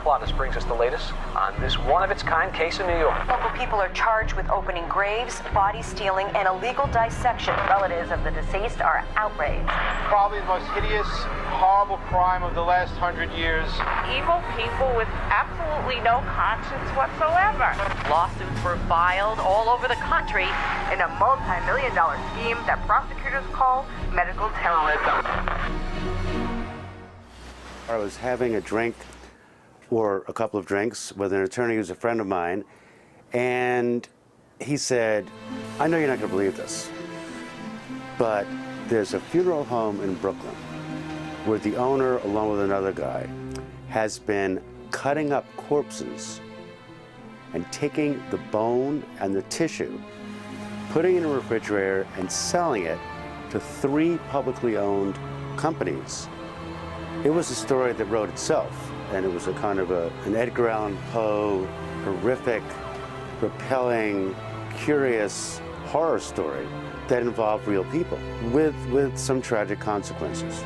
Plotness brings us the latest on this one-of-its-kind case in New York. Local people are charged with opening graves, body stealing, and illegal dissection. Relatives of the deceased are outraged. Probably the most hideous, horrible crime of the last 100 years. Evil people with absolutely no conscience whatsoever. Lawsuits were filed all over the country in a multi-million-dollar scheme that prosecutors call medical terrorism. I was having a drink or a couple of drinks with an attorney who's a friend of mine, and he said, I know you're not going to believe this, but there's a funeral home in Brooklyn where the owner, along with another guy, has been cutting up corpses and taking the bone and the tissue, putting it in a refrigerator and selling it to 3 publicly owned companies. It was a story that wrote itself, and it was a kind of an Edgar Allan Poe, horrific, repelling, curious horror story that involved real people with some tragic consequences.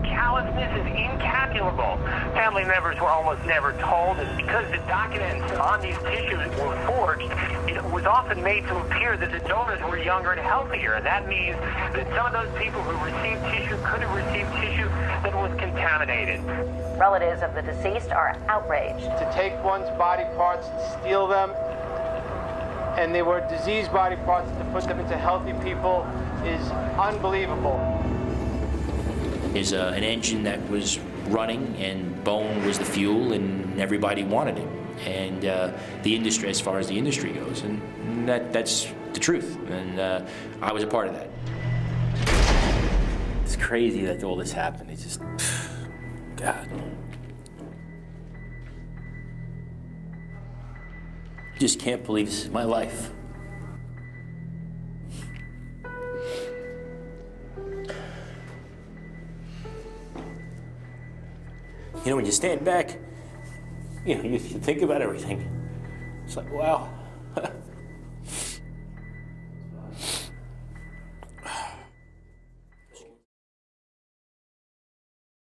Callousness is incalculable. Family members were almost never told, and because the documents on these tissues were forged, it was often made to appear that the donors were younger and healthier, and that means that some of those people who received tissue could have received tissue that was contaminated. Relatives of the deceased are outraged. To take one's body parts and steal them, and they were diseased body parts, to put them into healthy people is unbelievable. Is an engine that was running, and bone was the fuel, and everybody wanted it. And the industry, as far as the industry goes, and that's the truth. And I was a part of that. It's crazy that all this happened. It's just, God. Just can't believe this is my life. You know, when you stand back, you think about everything. It's like, wow.